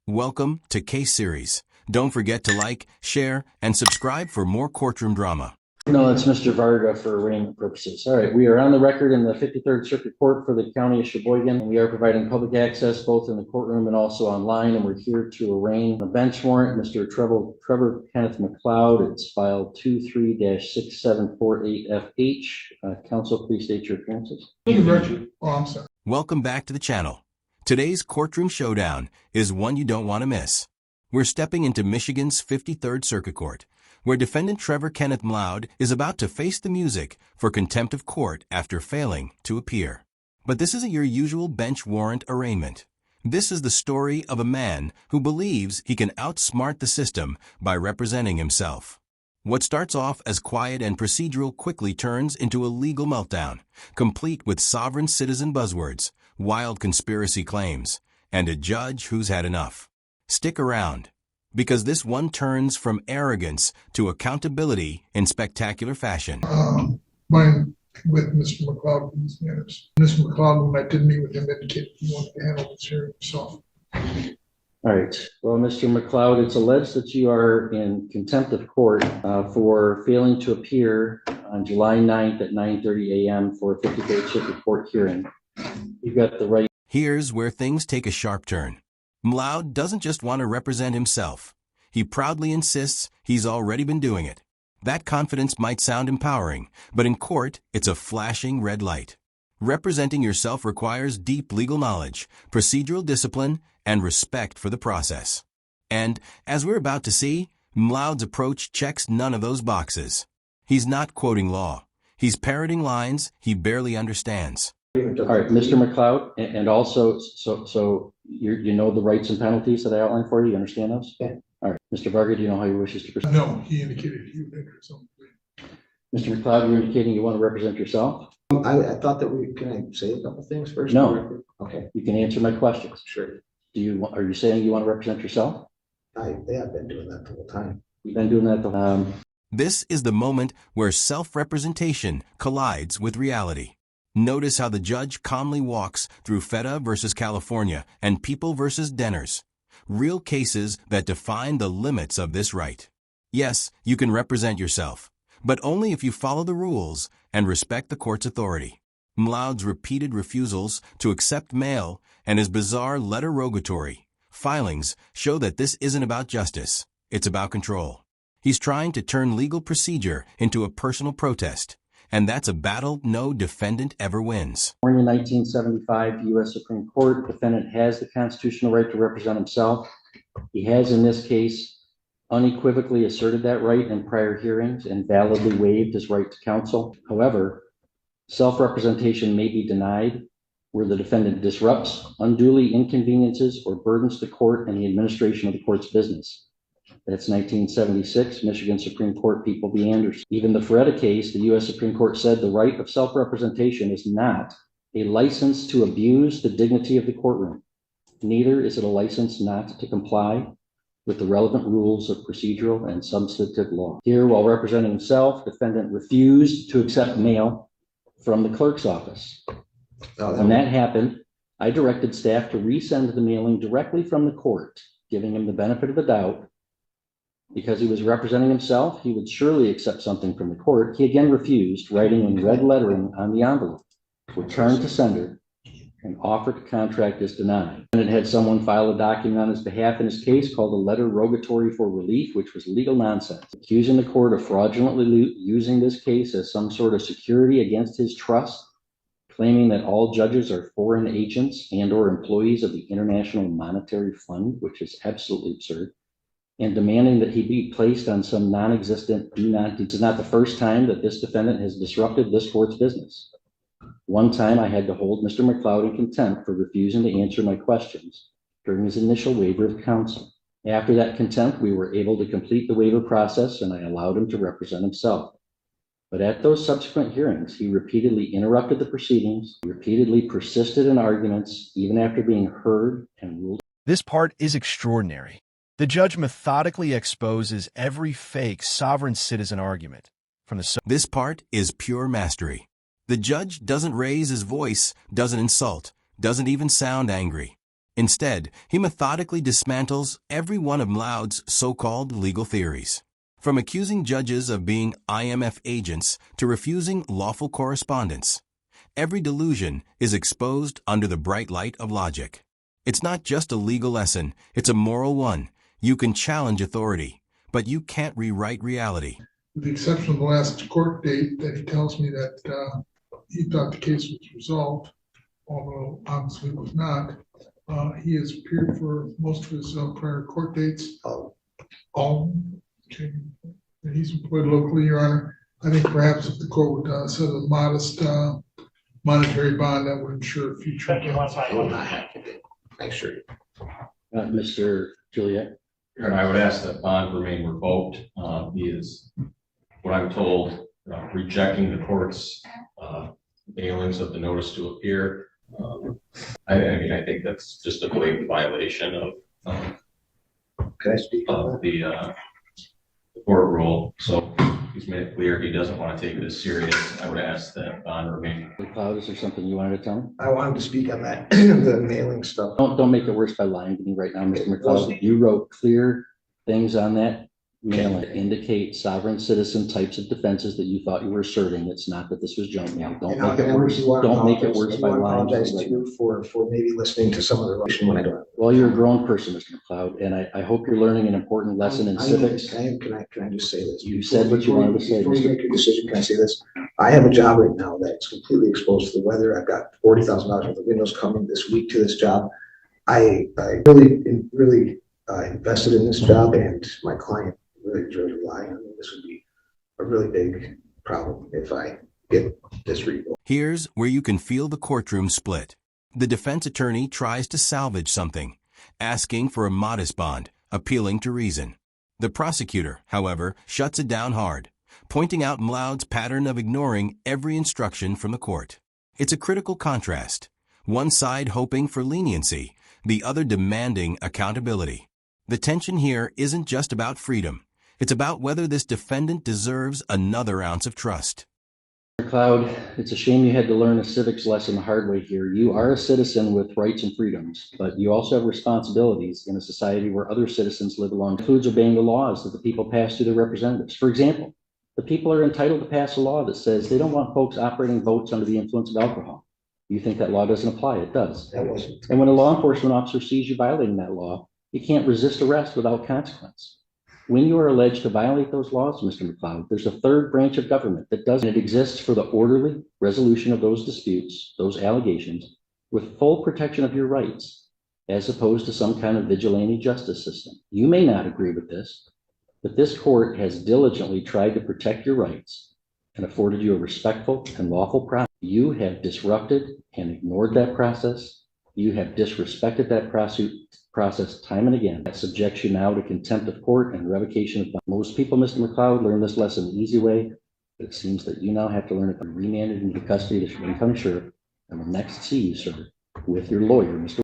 Welcome to Case Series. Don't forget to like, share, and subscribe for more courtroom drama. No, it's Mr. Varga for arraignment purposes. All right, we are on the record in the 53rd Circuit Court for the County of Sheboygan. We are providing public access both in the courtroom and also online, and we're here to arraign a bench warrant, Mr. Trevor Kenneth McLeod. It's file 23-6748FH. Counsel, please state your appearances. Thank you, Richard. Oh, I'm sorry. Welcome back to the channel. Today's courtroom showdown is one you don't want to miss. We're stepping into Michigan's 53rd Circuit Court, where defendant Trevor Kenneth McLeod is about to face the music for contempt of court after failing to appear. But this isn't your usual bench warrant arraignment. This is the story of a man who believes he can outsmart the system by representing himself. What starts off as quiet and procedural quickly turns into a legal meltdown, complete with sovereign citizen buzzwords, wild conspiracy claims, and a judge who's had enough. Stick around, because this one turns from arrogance to accountability in spectacular fashion. Mine with Mr. McLeod in these matters. Mr. McLeod, when I did meet with him, indicated he wanted to handle this hearing himself. All right. Well, Mr. McLeod, it's alleged that you are in contempt of court for failing to appear on July 9th at 9:30 a.m. for a 53rd Circuit Court hearing. You've got the right. Here's where things take a sharp turn. McLeod doesn't just want to represent himself. He proudly insists he's already been doing it. That confidence might sound empowering, but in court, it's a flashing red light. Representing yourself requires deep legal knowledge, procedural discipline, and respect for the process. And, as we're about to see, McLeod's approach checks none of those boxes. He's not quoting law. He's parroting lines he barely understands. All right, Mr. McLeod, and also, so you know the rights and penalties that I outlined for you. You understand those? Yeah. All right, Mr. Varga, do you know how he wishes to proceed? No, he indicated he would enter his own plea. Mr. McLeod, you're indicating you want to represent yourself? I thought that can I say a couple things first? No. Okay, You can answer my questions. sure. Are you saying you want to represent yourself? They have been doing that the whole time. You've been doing that This is the moment where self-representation collides with reality. Notice how the judge calmly walks through Feta versus California and People versus Denners, real cases that define the limits of this right. Yes, you can represent yourself, but only if you follow the rules and respect the court's authority. McLeod's repeated refusals to accept mail and his bizarre letter rogatory filings show that this isn't about justice, it's about control. He's trying to turn legal procedure into a personal protest, and that's a battle no defendant ever wins. In 1975 U.S. Supreme Court, defendant has the constitutional right to represent himself. He has, in this case, unequivocally asserted that right in prior hearings and validly waived his right to counsel. However, self-representation may be denied where the defendant disrupts, unduly inconveniences, or burdens the court and the administration of the court's business. That's 1976, Michigan Supreme Court, People v. Anderson. Even the Feretta case, the U.S. Supreme Court said the right of self-representation is not a license to abuse the dignity of the courtroom. Neither is it a license not to comply with the relevant rules of procedural and substantive law. Here, while representing himself, defendant refused to accept mail from the clerk's office. When that happened, I directed staff to resend the mailing directly from the court, giving him the benefit of the doubt. Because he was representing himself, he would surely accept something from the court. He again refused, writing in red lettering on the envelope, "Return to sender, and offer to contract is denied." And it had someone file a document on his behalf in his case called a letter rogatory for relief, which was legal nonsense, accusing the court of fraudulently using this case as some sort of security against his trust, claiming that all judges are foreign agents and or employees of the International Monetary Fund, which is absolutely absurd, and demanding that he be placed on some non-existent do not. This is not the first time that this defendant has disrupted this court's business. One time I had to hold Mr. McLeod in contempt for refusing to answer my questions during his initial waiver of counsel. After that contempt, we were able to complete the waiver process and I allowed him to represent himself. But at those subsequent hearings, he repeatedly interrupted the proceedings, repeatedly persisted in arguments, even after being heard and ruled. This part is extraordinary. The judge methodically exposes every fake sovereign citizen argument from the. This part is pure mastery. The judge doesn't raise his voice, doesn't insult, doesn't even sound angry. Instead, he methodically dismantles every one of Mlaud's so-called legal theories. From accusing judges of being IMF agents to refusing lawful correspondence, every delusion is exposed under the bright light of logic. It's not just a legal lesson, it's a moral one. You can challenge authority, but you can't rewrite reality. With the exception of the last court date that he tells me that he thought the case was resolved, although obviously it was not. He has appeared for most of his prior court dates. Okay. And he's employed locally, Your Honor. I think perhaps if the court would set a modest monetary bond, that would ensure future. I will not have to do. I assure you. Mr. Juliet? And I would ask that bond remain revoked. He is, what I'm told, rejecting the court's mailings of the notice to appear. I mean, I think that's just a blatant violation of Can I speak on that? the court rule. So he's made it clear he doesn't want to take it as serious. I would ask that bond remain. McLeod, is there something you wanted to tell me? I wanted to speak on that, the mailing stuff. Don't make it worse by lying to me right now, Mr. McLeod. You wrote clear things on that mailing that indicate sovereign citizen types of defenses that you thought you were asserting. It's not that this was junk mail. Don't make it worse. Don't make it worse by lying. I apologize to you for maybe listening to some of the Russian when I don't. Well, you're a grown person, Mr. McLeod, and I hope you're learning an important lesson in civics. Can I just say this? You said what you wanted to say. Before you make your decision, can I say this? I have a job right now that's completely exposed to the weather. I've got $40,000 worth of windows coming this week to this job. I really invested in this job, and my client really relying on me. This would be a really big problem if I get this revote. Here's where you can feel the courtroom split. The defense attorney tries to salvage something, asking for a modest bond, appealing to reason. The prosecutor, however, shuts it down hard, pointing out Mlaud's pattern of ignoring every instruction from the court. It's a critical contrast, one side hoping for leniency, the other demanding accountability. The tension here isn't just about freedom. It's about whether this defendant deserves another ounce of trust. McLeod, it's a shame you had to learn a civics lesson the hard way here. You are a citizen with rights and freedoms, but you also have responsibilities in a society where other citizens live along. It includes obeying the laws that the people pass through their representatives. For example, the people are entitled to pass a law that says they don't want folks operating votes under the influence of alcohol. You think that law doesn't apply? It does. That wasn't. And when a law enforcement officer sees you violating that law, you can't resist arrest without consequence. When you are alleged to violate those laws, Mr. McLeod, there's a third branch of government that does, and it exists for the orderly resolution of those disputes, those allegations, with full protection of your rights, as opposed to some kind of vigilante justice system. You may not agree with this, but this court has diligently tried to protect your rights and afforded you a respectful and lawful process. You have disrupted and ignored that process. You have disrespected that process time and again. That subjects you now to contempt of court and revocation of bond. Most people, Mr. McLeod, learn this lesson the easy way, but it seems that you now have to learn it by remanded into custody of the County Sheriff and will next see you, sir, with your lawyer, Mr.